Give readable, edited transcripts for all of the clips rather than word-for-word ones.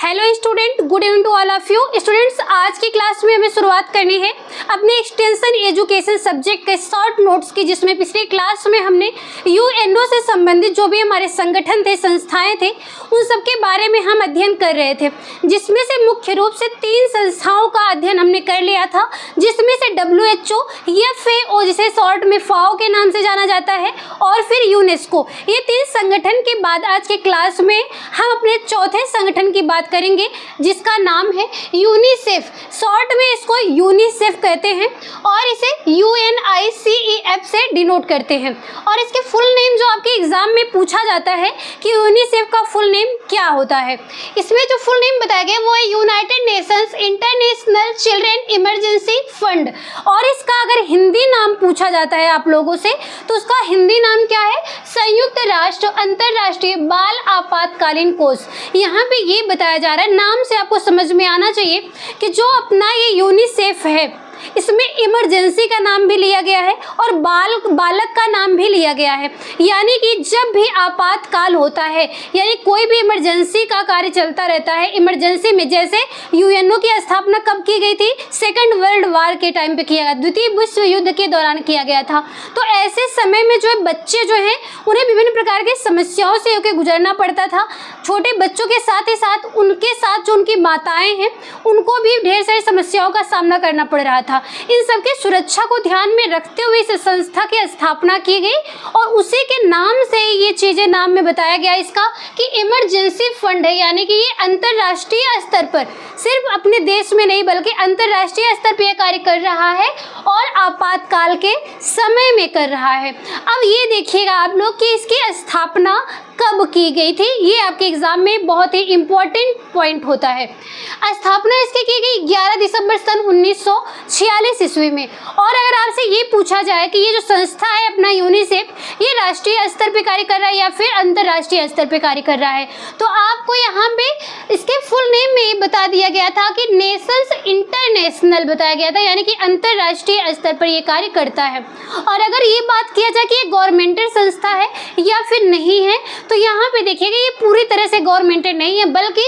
Hello student, good evening to all of you students. आज की class में हमें शुरुआत करनी है अपने एक्सटेंशन एजुकेशन सब्जेक्ट के शॉर्ट नोट्स की, जिसमें पिछली क्लास में हमने यूएनओ से संबंधित जो भी हमारे संगठन थे, संस्थाएं थे, उन सब के बारे में हम अध्ययन कर रहे थे, जिसमें से मुख्य रूप से 3 संस्थाओं का अध्ययन हमने कर लिया था, जिसमें से WHO, FAO जिसे शॉर्ट में फाओ के नाम से जाना जाता है, और फिर यूनेस्को। ये 3 संगठन के बाद आज के क्लास में हम अपने चौथे संगठन की बात करेंगे, जिसका नाम है यूनिसेफ। शॉर्ट में इसको यूनिसेफ कहते हैं और इसे UNICEF से डिनोट करते हैं। और इसके फुल नेम जो आपके एग्जाम में पूछा जाता है कि यूनिसेफ का फुल नेम क्या होता है, इसमें जो फुल नेम बताया गया वो है United Nations international children emergency fund. और इसका अगर हिंदी नाम पूछा जाता है आप लोगों से तो उसका हिंदी नाम क्या है? संयुक्त राष्ट्र अंतर्राष्ट्रीय बाल आपातकालीन कोष। यहाँ पे ये बताया जा रहा है, नाम से आपको समझ में आना चाहिए कि जो अपना ये यूनिसेफ है, इसमें इमरजेंसी का नाम भी लिया गया है और बालक का नाम भी लिया गया है। यानी कि जब भी आपातकाल होता है, यानी कोई भी इमरजेंसी का कार्य चलता रहता है, इमरजेंसी में जैसे यूएनओ की स्थापना कब की गई थी? सेकंड वर्ल्ड वार के टाइम पे किया गया, द्वितीय विश्व युद्ध के दौरान किया गया था। तो ऐसे समय में जो बच्चे जो हैं उन्हें विभिन्न प्रकार की समस्याओं से होकर गुजरना पड़ता था। छोटे बच्चों के साथ ही साथ उनके साथ जो उनकी माताएं हैं उनको भी ढेर सारी समस्याओं का सामना करना पड़ रहा था। इन सबके सुरक्षा को ध्यान में रखते हुए इस संस्था की स्थापना की गई और उसी के नाम से ये चीजें नाम में बताया गया इसका कि इमरजेंसी फंड है। यानी कि ये अंतर्राष्ट्रीय स्तर पर सिर्फ अपने देश में नहीं बल्कि अंतर्राष्ट्रीय स्तर पर यह कार्य कर रहा है और आपातकाल के समय में कर रहा है। अब ये देखिएगा आप लोग कि इसकी स्थापना कब की गई थी, ये आपके एग्जाम में बहुत ही इंपॉर्टेंट पॉइंट होता है। स्थापना इसकी की गई 11 दिसंबर सन 1946 ईस्वी में। और अगर आपसे ये पूछा जाए कि ये जो संस्था है अपना यूनिसेफ, ये राष्ट्रीय स्तर पे कार्य कर रहा है या फिर अंतर्राष्ट्रीय स्तर पे कार्य कर रहा है, तो आपको यहाँ पे इसके फुल नेम में बता दिया गया था कि नेशंस इंटरनेशनल बताया गया था, यानी कि अंतर्राष्ट्रीय स्तर पर ये कार्य करता है। और अगर ये बात किया जाए कि ये गवर्नमेंटल संस्था है या फिर नहीं है, तो यहाँ पे देखिएगा ये पूरी तरह से गवर्नमेंटल नहीं है बल्कि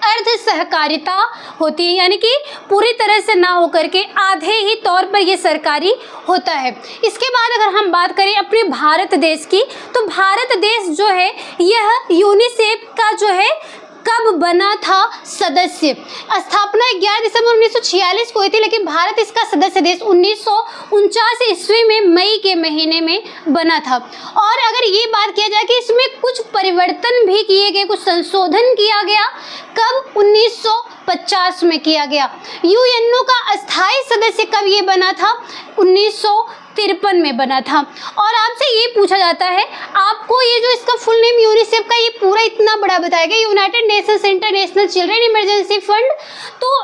अर्ध सहकारिता होती है, यानी कि पूरी तरह से ना होकर के आधे ही तौर पर ये सरकारी होता है। इसके बाद अगर हम बात करें अपने भारत देश की, तो भारत देश जो है यह यूनिसेफ का जो है कब बना था सदस्य? स्थापना 11 दिसंबर 1946 को हुई थी, लेकिन भारत इसका सदस्य देश 1949 ईस्वी में मई के महीने में बना था। और अगर ये बात किया जाए कि इसमें कुछ परिवर्तन भी किए गए, कुछ संशोधन किया गया, कब? 1950 में किया गया। यूएनओ का अस्थायी सदस्य कब ये बना था? 1953 में बना था। और आपसे ये पूछा जाता है, आपको ये जो इसका फुल नेम यूनिसेफ का ये पूरा इतना बड़ा बताया गया, United Nations international children emergency fund, तो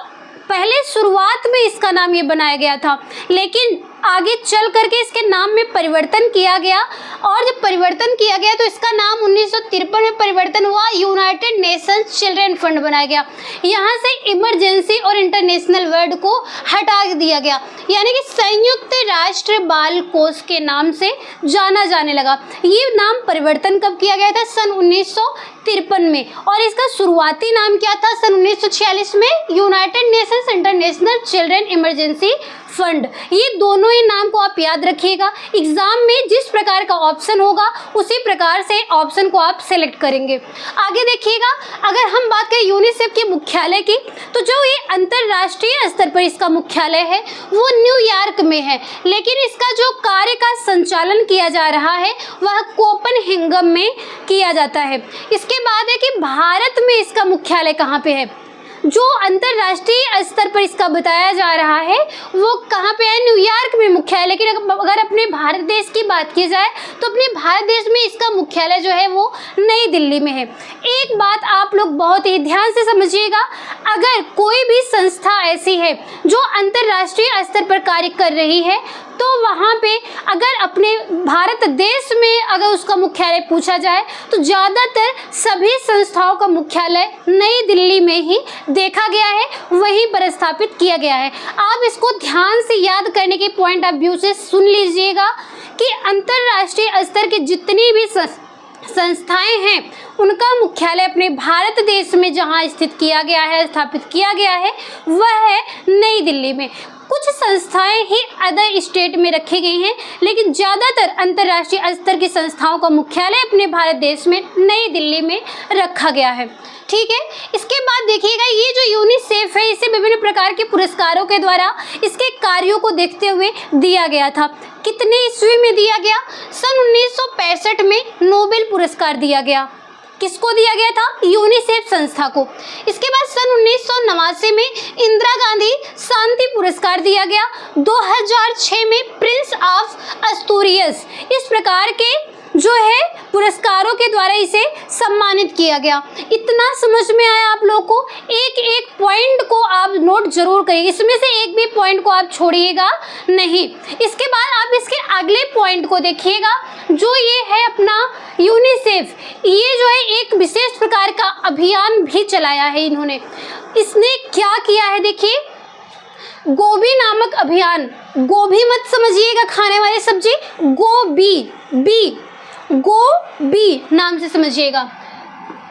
पहले शुरुआत में इसका नाम ये बनाया गया था, लेकिन आगे चल करके इसके नाम में परिवर्तन किया गया। और जब परिवर्तन किया गया तो इसका नाम 1953 में परिवर्तन हुआ, यूनाइटेड नेशंस चिल्ड्रेन फंड बनाया गया। यहाँ से इमरजेंसी और इंटरनेशनल वर्ड को हटा दिया गया, यानी कि संयुक्त राष्ट्र बाल कोष के नाम से जाना जाने लगा। ये नाम परिवर्तन कब किया गया था? सन 1953 में। और इसका शुरुआती नाम क्या था? सन 1946 में United Nations international children emergency fund. ये दोनों ही नाम को आप याद रखिएगा, एग्जाम में जिस प्रकार का ऑप्शन होगा उसी प्रकार से ऑप्शन को आप सेलेक्ट करेंगे। आगे देखिएगा, अगर हम बात करें यूनिसेफ के मुख्यालय की, तो जो ये अंतर्राष्ट्रीय स्तर पर इसका मुख्यालय है वो न्यूयॉर्क में है, लेकिन इसका जो कार्य का संचालन किया जा रहा है वह कोपनहेगन में किया जाता है। इसके बाद है कि भारत में इसका मुख्यालय कहाँ पे है? जो अंतर्राष्ट्रीय स्तर पर इसका बताया जा रहा है वो कहाँ पे है? न्यूयॉर्क में मुख्यालय। लेकिन अगर अपने भारत देश की बात की जाए तो अपने भारत देश में इसका मुख्यालय जो है वो नई दिल्ली में है। एक बात आप लोग बहुत ही ध्यान से समझिएगा, अगर कोई भी संस्था ऐसी है जो अंतर्राष्ट्रीय स्तर पर कार्य कर रही है तो वहाँ पे अगर अपने भारत देश में अगर उसका मुख्यालय पूछा जाए तो ज़्यादातर सभी संस्थाओं का मुख्यालय नई दिल्ली में ही देखा गया है, वहीं पर स्थापित किया गया है। आप इसको ध्यान से याद करने के पॉइंट ऑफ व्यू से सुन लीजिएगा कि अंतर्राष्ट्रीय स्तर की जितनी भी संस्थाएं हैं उनका मुख्यालय अपने भारत देश में जहां स्थित किया गया है, स्थापित किया गया है, वह है नई दिल्ली में। कुछ संस्थाएं ही अदर स्टेट में रखी गई हैं, लेकिन ज़्यादातर अंतर्राष्ट्रीय स्तर की संस्थाओं का मुख्यालय अपने भारत देश में नई दिल्ली में रखा गया है। ठीक है, इसके बाद देखिएगा ये जो यूनिसेफ है इसे विभिन्न प्रकार के पुरस्कारों के द्वारा इसके कार्यों को देखते हुए दिया गया था। कितने ईस्वी में दिया गया? सन 1965 में नोबेल पुरस्कार दिया गया। किसको दिया गया था? यूनिसेफ संस्था को। इसके बाद सन 1989 में इंदिरा गांधी शांति पुरस्कार दिया गया। 2006 में प्रिंस ऑफ अस्तूरियस, इस प्रकार के जो है पुरस्कारों के द्वारा इसे सम्मानित किया गया। इतना समझ में आया आप लोग को? एक एक पॉइंट को आप नोट जरूर करिए, इसमें से एक भी पॉइंट को आप छोड़िएगा नहीं। इसके बाद आप इसके अगले पॉइंट को देखिएगा, जो ये है अपना यूनिसेफ। ये जो है एक विशेष प्रकार का अभियान भी चलाया है इन्होंने। इसने क्या किया है देखिए, गोभी नामक अभियान। गोभी मत समझिएगा खाने वाली सब्जी, गोभी नाम से समझिएगा।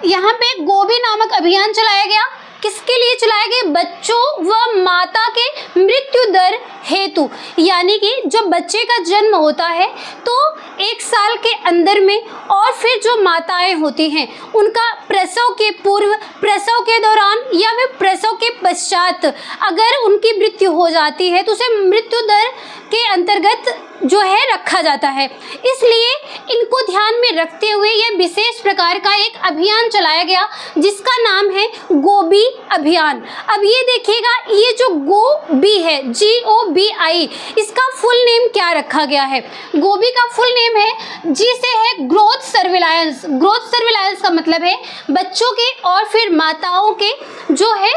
यहाँ पे गोभी नामक अभियान चलाया गया। किसके लिए चलाए गए? बच्चों व माता के मृत्यु दर हेतु, यानी कि जब बच्चे का जन्म होता है तो 1 साल के अंदर में, और फिर जो माताएं होती हैं उनका प्रसव के पूर्व, प्रसव के दौरान या फिर प्रसव के पश्चात अगर उनकी मृत्यु हो जाती है तो उसे मृत्यु दर के अंतर्गत जो है रखा जाता है। इसलिए इनको ध्यान में रखते हुए यह विशेष प्रकार का एक अभियान चलाया गया जिसका नाम है गोभी अभियान। अब ये देखिएगा, ये जो गोभी है, GOBI, इसका फुल नेम क्या रखा गया है? गोभी का फुल नेम है, जी से है ग्रोथ सर्विलांस। ग्रोथ सर्विलांस का मतलब है बच्चों के और फिर माताओं के जो है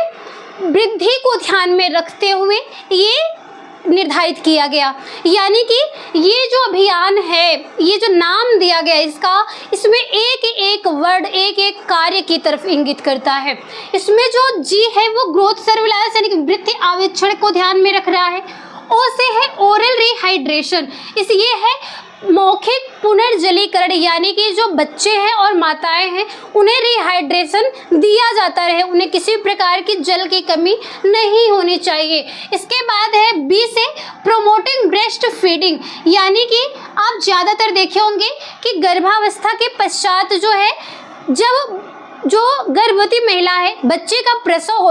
वृद्धि को ध्यान में रखते हुए ये निर्धारित किया गया। यानी कि ये जो अभियान है, ये जो नाम दिया गया इसका, इसमें एक एक वर्ड, एक एक कार्य की तरफ इंगित करता है। इसमें जो जी है वो ग्रोथ सर्विलांस यानी कि वृद्धि आवेक्षण को ध्यान में रख रहा है। ओ से है ओरल रिहाइड्रेशन, इस ये है मौखिक पुनर्जलीकरण, यानी कि जो बच्चे हैं और माताएं हैं उन्हें रिहाइड्रेशन दिया जाता रहे, उन्हें किसी प्रकार की जल की कमी नहीं होनी चाहिए। इसके बाद है बी से प्रोमोटिंग ब्रेस्ट फीडिंग, यानी कि आप ज़्यादातर देखे होंगे कि गर्भावस्था के पश्चात जो है, जब जो गर्भवती महिला है, बच्चे का प्रसव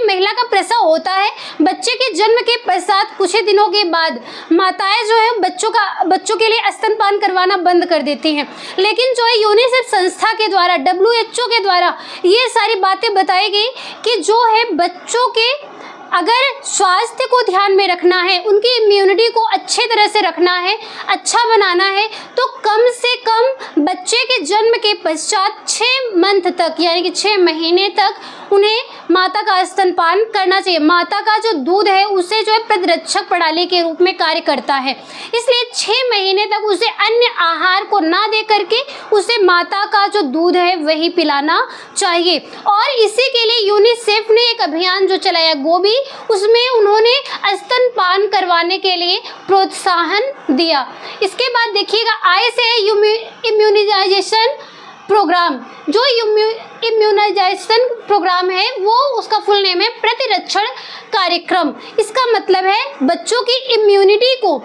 महिला का प्रसव होता है, बच्चे के जन्म के पश्चात कुछ ही दिनों के बाद माताएं जो है बच्चों के लिए स्तनपान करवाना बंद कर देती हैं। लेकिन जो है यूनिसेफ संस्था के द्वारा, WHO के द्वारा ये सारी बातें बताई गई कि जो है बच्चों के अगर स्वास्थ्य को ध्यान में रखना है, उनकी इम्यूनिटी को अच्छे तरह से रखना है, अच्छा बनाना है, तो कम से कम बच्चे के जन्म के पश्चात 6 मंथ तक यानी कि 6 महीने तक उन्हें माता का स्तनपान करना चाहिए। माता का जो दूध है उसे जो है प्रतिरक्षक प्रणाली के रूप में कार्य करता है, इसलिए 6 महीने तक उसे अन्य आहार को ना दे करके उसे माता का जो दूध है वही पिलाना चाहिए। और इसी के लिए यूनिसेफ ने एक अभियान जो चलाया गोभी, उसमें उन्होंने स्तनपान करवाने के लिए प्रोत्साहन दिया। इसके बाद देखिएगा आई से इम्यूनाइजेशन प्रोग्राम। जो इम्यूनाइजेशन प्रोग्राम है वो उसका फुल नेम है प्रतिरक्षण कार्यक्रम। इसका मतलब है बच्चों की इम्यूनिटी को,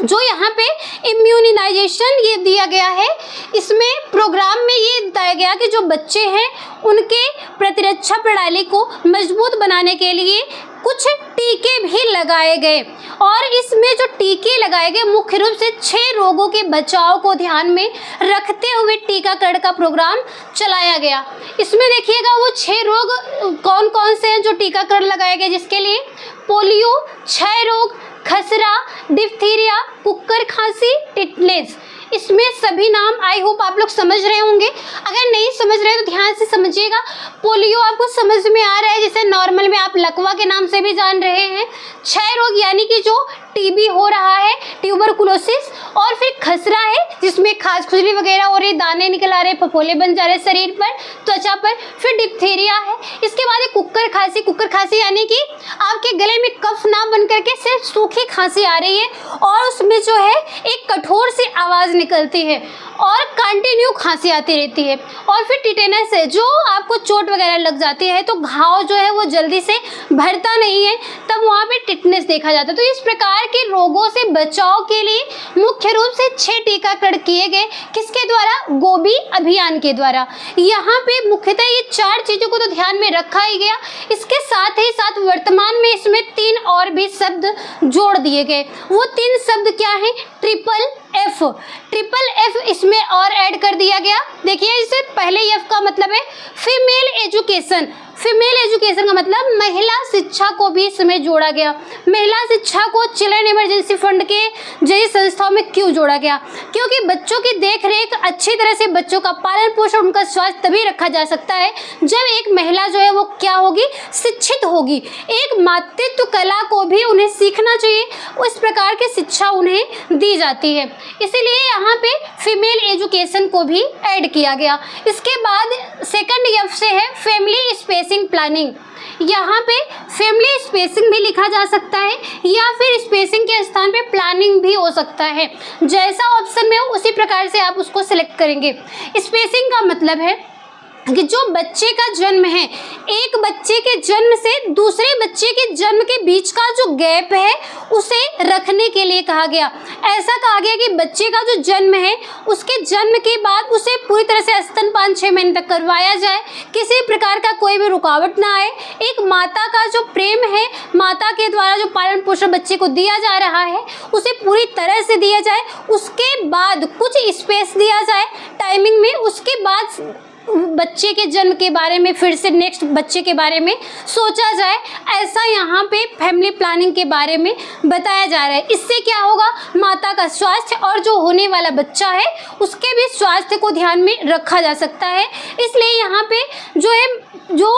जो यहाँ पे इम्यूनाइजेशन ये दिया गया है, इसमें प्रोग्राम में ये बताया गया कि जो बच्चे हैं उनके प्रतिरक्षा प्रणाली को मजबूत बनाने के लिए कुछ टीके भी लगाए गए। और इसमें जो टीके लगाए गए मुख्य रूप से 6 रोगों के बचाव को ध्यान में रखते हुए टीकाकरण का प्रोग्राम चलाया गया। इसमें देखिएगा वो 6 रोग कौन कौन से हैं जो टीकाकरण लगाए गए, जिसके लिए पोलियो, क्षय रोग, खसरा, डिप्थीरिया, कुक्कर खांसी, टिटनेस। इसमें सभी नाम आई होप आप लोग समझ रहे होंगे। अगर नहीं समझ रहे तो ध्यान से समझिएगा। पोलियो आपको समझ में आ रहा है, जैसे नॉर्मल में आप लकवा के नाम से भी जान रहे हैं। क्षय रोग यानी कि जो टीबी हो रहा है, ट्यूबरकुलोसिस, और फिर खसरा है जिसमें खाज खुजली वगैरह हो रही, दाने निकल आ रहे, फफोले बन जा रहे शरीर पर, त्वचा पर। फिर डिप्थीरिया है। इसके बाद एक कुक्कर खांसी यानी कि आपके गले में कफ ना बन करके सिर्फ सूखी खांसी आ रही है और उसमें जो है एक कठोर सी आवाज़ निकलती है और कंटिन्यू खांसी आती रहती है। और फिर टिटेनस है, जो आपको चोट वगैरह लग जाती है तो घाव जो है वो जल्दी से भरता नहीं है, तब वहाँ पे टिटनेस देखा जाता है। तो इस प्रकार के रोगों से बचाव के लिए मुख्य रूप से 6 टीकाकरण किए गए। किसके द्वारा? गोबी अभियान के द्वारा। यहाँ पे मुख्यतः ये 4 चीज़ों को तो ध्यान में रखा ही गया। इसके साथ ही साथ वर्तमान में इसमें 3 और भी शब्द जोड़ दिए गए। वो 3 शब्द क्या है? ट्रिपल एफ इसमें और ऐड कर दिया गया। देखिए, इससे पहले एफ का मतलब है फीमेल एजुकेशन। फीमेल एजुकेशन का मतलब महिला शिक्षा को भी इसमें जोड़ा गया। महिला शिक्षा को चिल्ड्रन इमरजेंसी फंड के जैसी संस्थाओं में क्यों जोड़ा गया? क्योंकि बच्चों की देखरेख अच्छी तरह से, बच्चों का पालन पोषण, उनका स्वास्थ्य तभी रखा जा सकता है जब एक महिला जो है वो क्या होगी? शिक्षित होगी। एक मातृत्व कला को भी उन्हें सीखना चाहिए, उस प्रकार की शिक्षा उन्हें दी जाती है, इसीलिए यहाँ पे फीमेल एजुकेशन को भी ऐड किया गया। इसके बाद सेकंड एफ से है फैमिली स्पेसिंग प्लानिंग। यहाँ पे फैमिली स्पेसिंग भी लिखा जा सकता है या फिर स्पेसिंग के स्थान पे प्लानिंग भी हो सकता है। जैसा ऑप्शन में हो उसी प्रकार से आप उसको सिलेक्ट करेंगे। स्पेसिंग का मतलब है कि जो बच्चे का जन्म है, एक बच्चे के जन्म से दूसरे बच्चे के जन्म के बीच का जो गैप है उसे रखने के लिए कहा गया। ऐसा कहा गया कि बच्चे का जो जन्म है उसके जन्म के बाद उसे पूरी तरह से स्तनपान 6 महीने तक करवाया जाए, किसी प्रकार का कोई भी रुकावट ना आए। एक माता का जो प्रेम है, माता के द्वारा जो पालन पोषण बच्चे को दिया जा रहा है उसे पूरी तरह से दिया जाए। उसके बाद कुछ स्पेस दिया जाए टाइमिंग में, उसके बाद बच्चे के जन्म के बारे में फिर से नेक्स्ट बच्चे के बारे में सोचा जाए। ऐसा यहाँ पे फैमिली प्लानिंग के बारे में बताया जा रहा है। इससे क्या होगा? माता का स्वास्थ्य और जो होने वाला बच्चा है उसके भी स्वास्थ्य को ध्यान में रखा जा सकता है। इसलिए यहाँ पे जो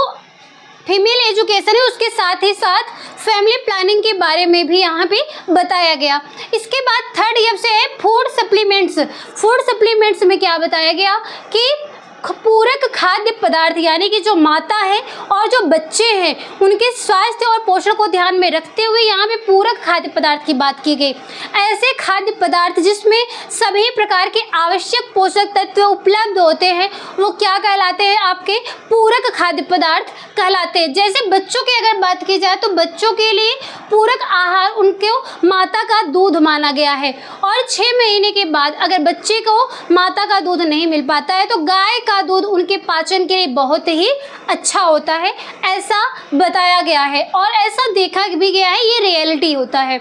फीमेल एजुकेशन है उसके साथ ही साथ फैमिली प्लानिंग के बारे में भी यहाँ पे बताया गया। इसके बाद थर्ड एफ से है फूड सप्लीमेंट्स। फूड सप्लीमेंट्स में क्या बताया गया कि पूरक खाद्य पदार्थ, यानी कि जो माता है और जो बच्चे हैं उनके स्वास्थ्य और पोषण को ध्यान में रखते हुए यहाँ पे पूरक खाद्य पदार्थ की बात की गई। ऐसे खाद्य पदार्थ जिसमें सभी प्रकार के आवश्यक पोषक तत्व उपलब्ध होते हैं वो क्या कहलाते हैं? आपके पूरक खाद्य पदार्थ कहलाते हैं। जैसे बच्चों की अगर बात की जाए तो बच्चों के लिए पूरक आहार उनको माता का दूध माना गया है, और 6 महीने के बाद अगर बच्चे को माता का दूध नहीं मिल पाता है तो गाय का दूध उनके पाचन के लिए बहुत ही अच्छा होता है, ऐसा बताया गया है और ऐसा देखा भी गया है, ये रियलिटी होता है।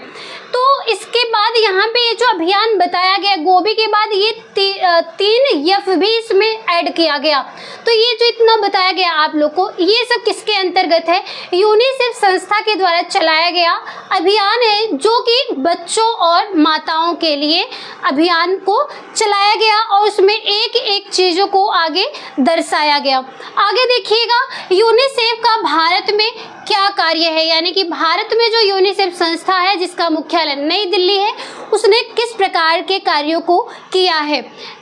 तो इसके बाद यहाँ पे ये जो अभियान बताया गया गोभी के बाद ये 3 एफ भी इसमें ऐड किया गया। तो ये जो इतना बताया गया आप लोग को, ये सब किसके अंतर्गत है? यूनिसेफ संस्था के द्वारा चलाया गया अभियान है, जो कि बच्चों और माताओं के लिए अभियान को चलाया गया और उसमें एक एक चीज़ों को आगे दर्शाया गया। आगे देखिएगा यूनिसेफ का भारत में क्या कार्य है, यानी कि भारत में जो यूनिसेफ संस्था है जिसका मुख्यालय नई दिल्ली है उसने किस प्रकार के कार्यों को किया है।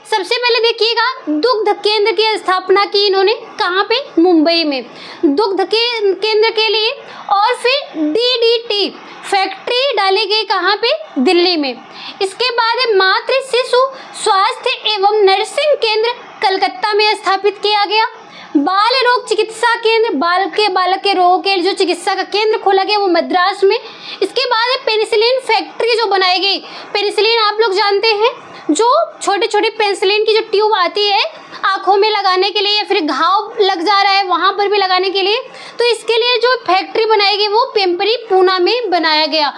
सबसे पहले देखिएगा दुग्ध केंद्र की स्थापना की इन्होंने, कहाँ पे? मुंबई में दुग्ध के केंद्र के लिए। और फिर DDT फैक्ट्री डाली गई, कहाँ पे? दिल्ली में। इसके बाद मातृ शिशु स्वास्थ्य एवं नर्सिंग केंद्र कलकत्ता में स्थापित किया गया। बाल रोग चिकित्सा केंद्र, बालक के रोगों के जो चिकित्सा का केंद्र खोला गया वो मद्रास में। इसके बाद पेनिसिलिन फैक्ट्री जो बनाई गई। पेनिसिलिन आप लोग जानते हैं, जो छोटे छोटे पेनिसिलिन की जो ट्यूब आती है आँखों में लगाने के लिए या फिर घाव लग जा रहा है वहाँ पर भी लगाने के लिए, तो इसके लिए जो फैक्ट्री बनाई गई वो पिंपरी पूना में बनाया गया।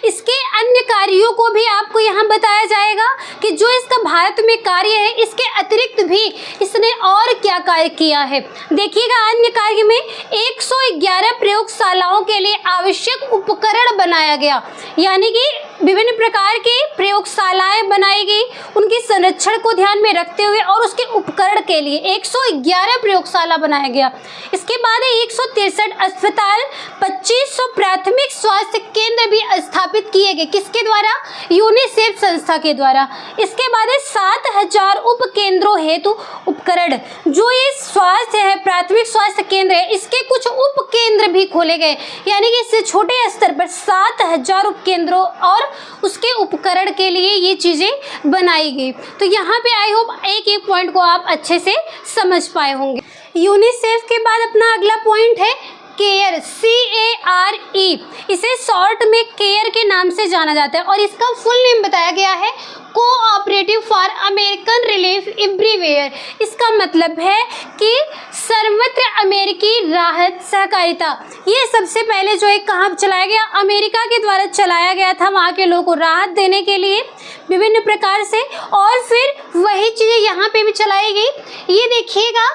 इसके अन्य कार्यों को भी आपको यहाँ बताया जाएगा कि जो इसका भारत में कार्य है, इसके अतिरिक्त भी इसने और क्या कार्य किया है। देखिएगा अन्य कार्य में 111 प्रयोगशालाओं के लिए आवश्यक उपकरण बनाया गया, यानी कि विभिन्न प्रकार की प्रयोगशालाएं बनाई गई उनकी संरक्षण को ध्यान में रखते हुए, और उसके उपकरण के लिए 111 प्रयोगशाला बनाया गया। इसके बाद 163 अस्पताल, 2500 प्राथमिक स्वास्थ्य केंद्र भी स्थापित किए गए। किसके द्वारा? यूनिसेफ संस्था के द्वारा। इसके बाद 7000 उप केंद्रों हेतु उपकरण, जो ये स्वास्थ्य है, प्राथमिक स्वास्थ्य केंद्र है, इसके कुछ उप केंद्र भी खोले गए, यानी कि इससे छोटे स्तर पर 7000 उप केंद्रों और उसके उपकरण के लिए ये चीजें बनाई गई। तो यहाँ पे आई होप एक एक पॉइंट को आप अच्छे से समझ पाए होंगे। यूनिसेफ के बाद अपना अगला पॉइंट है केयर, CARE। इसे शॉर्ट में केयर के नाम से जाना जाता है और इसका फुल नेम बताया गया है cooperative for American relief everywhere. इसका मतलब है कि सर्वत्र अमेरिकी राहत सहकारिता। ये सबसे पहले जो है कहाँ चलाया गया? अमेरिका के द्वारा चलाया गया था, वहाँ के लोगों को राहत देने के लिए विभिन्न प्रकार से, और फिर वही चीज़ें यहाँ पे भी चलाई गई। ये देखिएगा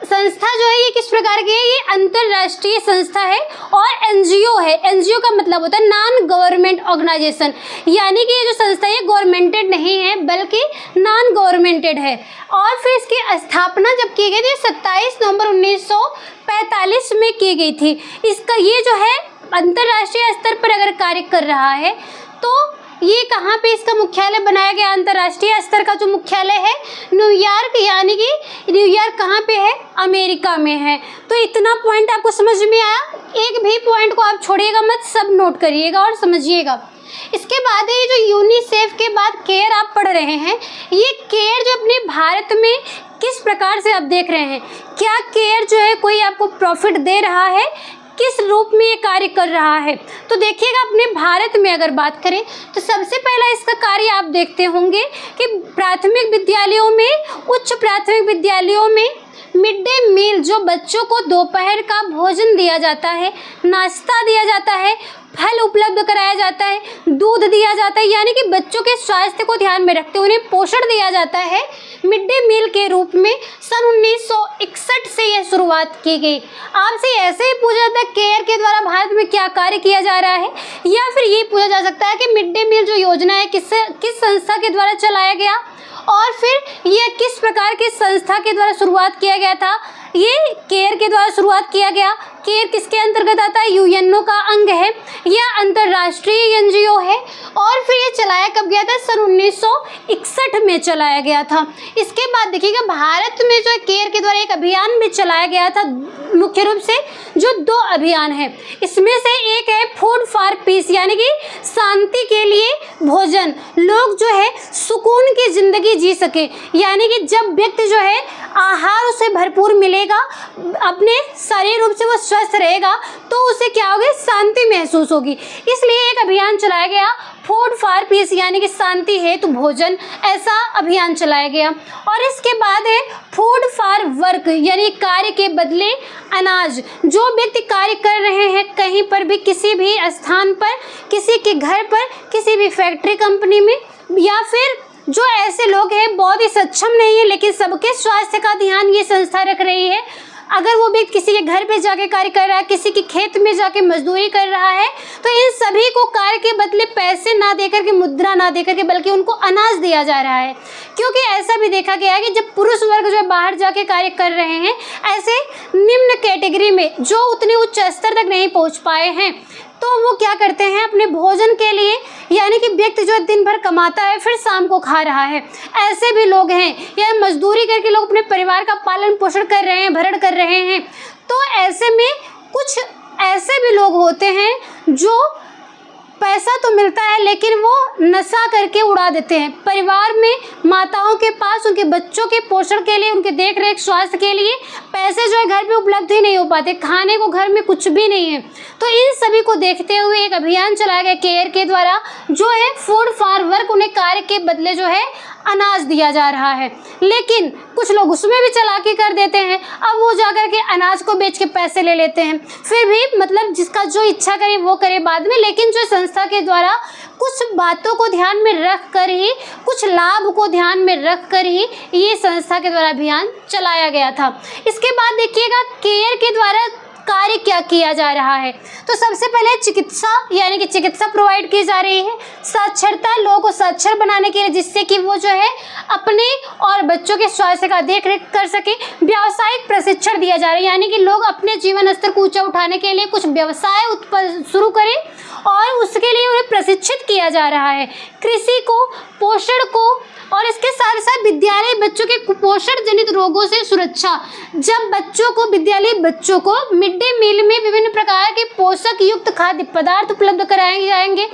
संस्था जो है ये किस प्रकार की है? ये अंतरराष्ट्रीय संस्था है और NGO है। NGO का मतलब होता है नॉन गवर्नमेंट ऑर्गेनाइजेशन, यानी कि ये जो संस्था है गवर्नमेंटेड नहीं है बल्कि नॉन गवर्नमेंटेड है। और फिर इसकी स्थापना जब की गई थी 27 नवंबर 1945 में की गई थी। इसका ये जो है अंतरराष्ट्रीय स्तर पर अगर कार्य कर रहा है तो ये कहाँ पे इसका मुख्यालय बनाया गया? अंतर्राष्ट्रीय स्तर का जो मुख्यालय है न्यूयॉर्क, यानी कि न्यूयॉर्क कहाँ पे है? अमेरिका में है। तो इतना पॉइंट आपको समझ में आया? एक भी पॉइंट को आप छोड़िएगा मत, सब नोट करिएगा और समझिएगा। इसके बाद ये जो यूनिसेफ के बाद केयर आप पढ़ रहे हैं, ये केयर जो अपने भारत में किस प्रकार से आप देख रहे हैं, क्या केयर जो है कोई आपको प्रॉफिट दे रहा है, किस रूप में ये कार्य कर रहा है? तो देखिएगा अपने भारत में अगर बात करें तो सबसे पहला इसका कार्य आप देखते होंगे कि प्राथमिक विद्यालयों में, उच्च प्राथमिक विद्यालयों में मिड डे मील, जो बच्चों को दोपहर का भोजन दिया जाता है, नाश्ता दिया जाता है, फल उपलब्ध कराया जाता है, दूध दिया जाता है, यानी कि बच्चों के स्वास्थ्य को ध्यान में रखते हुए उन्हें पोषण दिया जाता है मिड डे मील के रूप में। सन 1961 से यह शुरुआत की गई। आपसे ऐसे ही पूछा था केयर के द्वारा भारत में क्या कार्य किया जा रहा है, या फिर ये पूछा जा सकता है कि मिड डे मील जो योजना है किस संस्था के द्वारा चलाया गया, और फिर यह किस प्रकार की संस्था के द्वारा शुरुआत किया गया था? ये केयर के द्वारा शुरुआत किया गया। केयर किसके अंतर्गत आता है? UNO का अंग है, यह अंतर्राष्ट्रीय NGO है। और फिर ये चलाया कब गया था? सन 1961 में चलाया गया था। इसके बाद देखिएगा भारत में जो केयर के द्वारा एक अभियान भी चलाया गया था, मुख्य रूप से जो 2 अभियान है। इसमें से एक है फूड फॉर पीस, यानी कि शांति के लिए भोजन, लोग जो है सुकून की जिंदगी जी सके, यानी कि जब व्यक्ति जो है आहार उसे भरपूर मिलेगा, अपने शारीरिक रूप से वो स्वस्थ रहेगा, तो उसे क्या होगी? शांति महसूस होगी। इसलिए एक अभियान चलाया गया फूड फॉर पीस, यानी कि शांति हेतु भोजन, ऐसा अभियान चलाया गया। और इसके बाद है फूड फॉर वर्क, यानी कार्य के बदले अनाज। जो व्यक्ति कार्य कर रहे हैं कहीं पर भी, किसी भी स्थान पर, किसी के घर पर, किसी भी फैक्ट्री कंपनी में, या फिर जो ऐसे लोग हैं बहुत ही सक्षम नहीं है लेकिन सबके स्वास्थ्य का ध्यान ये संस्था रख रही है, अगर वो व्यक्ति किसी के घर पे जाके कार्य कर रहा है, किसी के खेत में जाके मजदूरी कर रहा है, तो इन सभी को कार्य के बदले पैसे ना देकर के, मुद्रा ना देकर के, बल्कि उनको अनाज दिया जा रहा है। क्योंकि ऐसा भी देखा गया है कि जब पुरुष वर्ग जो बाहर जाके कार्य कर रहे हैं, ऐसे निम्न कैटेगरी में जो उतने उच्च स्तर तक नहीं पहुंच पाए हैं, तो वो क्या करते हैं अपने भोजन के लिए, यानी कि व्यक्ति जो दिन भर कमाता है फिर शाम को खा रहा है, ऐसे भी लोग हैं, या मजदूरी करके लोग अपने परिवार का पालन पोषण कर रहे हैं, भरण कर रहे हैं। तो ऐसे में कुछ ऐसे भी लोग होते हैं जो पैसा तो मिलता है लेकिन वो नशा करके उड़ा देते हैं। परिवार में माताओं के पास उनके बच्चों के पोषण के लिए, उनके देख रेख, स्वास्थ्य के लिए पैसे जो है घर पे उपलब्ध ही नहीं हो पाते, खाने को घर में कुछ भी नहीं है। तो इन सभी को देखते हुए एक अभियान चलाया गया केयर के द्वारा, जो है फूड फॉर वर्क, उन्हें कार्य के बदले जो है अनाज दिया जा रहा है। लेकिन कुछ लोग उसमें भी चालाकी कर देते हैं, अब वो जाकर के अनाज को बेच के पैसे ले लेते हैं। फिर भी मतलब जिसका जो इच्छा करे वो करे बाद में, लेकिन जो संस्था के द्वारा कुछ बातों को ध्यान में रख कर ही, कुछ लाभ को ध्यान में रख कर ही ये संस्था के द्वारा अभियान चलाया गया था। इसके बाद देखिएगा केयर के द्वारा कार्य क्या किया जा रहा है। तो सबसे पहले चिकित्सा यानी कि चिकित्सा प्रोवाइड की जा रही है, साक्षरता लोगों को साक्षर बनाने के लिए जिससे कि वो जो है अपने और बच्चों के स्वास्थ्य का देख रेख कर सके। व्यावसायिक प्रशिक्षण दिया जा रहा है यानी कि लोग अपने जीवन स्तर को ऊंचा उठाने के लिए कुछ व्यवसाय शुरू करें और उसके लिए उन्हें प्रशिक्षित किया जा रहा है। कृषि को, पोषण को और इसके साथ साथ विद्यालय बच्चों के कुपोषण जनित रोगों से सुरक्षा। जब बच्चों को विद्यालय बच्चों को मिड डे मील में विभिन्न प्रकार के पोषक युक्त खाद्य पदार्थ उपलब्ध कराए जाएंगे,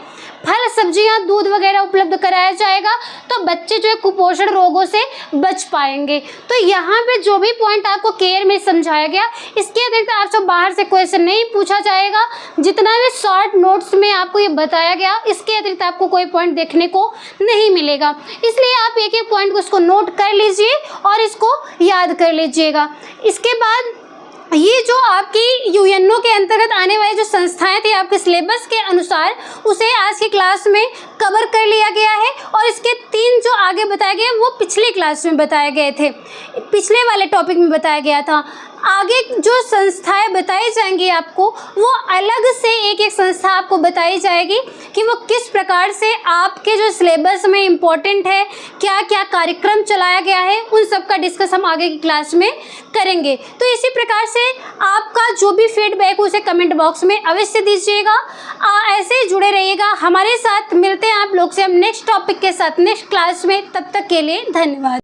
फल सब्जियां दूध वगैरह उपलब्ध कराया जाएगा, तो बच्चे जो है कुपोषण रोगों से बच पाएंगे। तो यहाँ पे जो भी पॉइंट आपको केयर में समझाया गया, इसके अतिरिक्त आपसे बाहर से क्वेश्चन नहीं पूछा जाएगा। जितना भी शॉर्ट नोट्स में आपको ये बताया गया, इसके अतिरिक्त आपको कोई पॉइंट देखने को नहीं मिलेगा। इसलिए आप एक एक पॉइंट को उसको नोट कर लीजिए और इसको याद कर लीजिएगा। इसके बाद ये जो आपकी यूएनओ के अंतर्गत आने वाली जो संस्थाएं थी आपके सिलेबस के अनुसार, उसे आज की क्लास में कवर कर लिया गया है और इसके 3 जो आगे बताए गए वो पिछले क्लास में बताए गए थे, पिछले वाले टॉपिक में बताया गया था। आगे जो संस्थाएं बताई जाएंगी आपको, वो अलग से एक एक संस्था आपको बताई जाएगी कि वो किस प्रकार से आपके जो सिलेबस में इम्पोर्टेंट है, क्या क्या कार्यक्रम चलाया गया है, उन सब का डिस्कस हम आगे की क्लास में करेंगे। तो इसी प्रकार से आपका जो भी फीडबैक उसे कमेंट बॉक्स में अवश्य दीजिएगा। ऐसे ही जुड़े रहिएगा हमारे साथ। मिलते हैं आप लोग से हम नेक्स्ट टॉपिक के साथ नेक्स्ट क्लास में। तब तक के लिए धन्यवाद।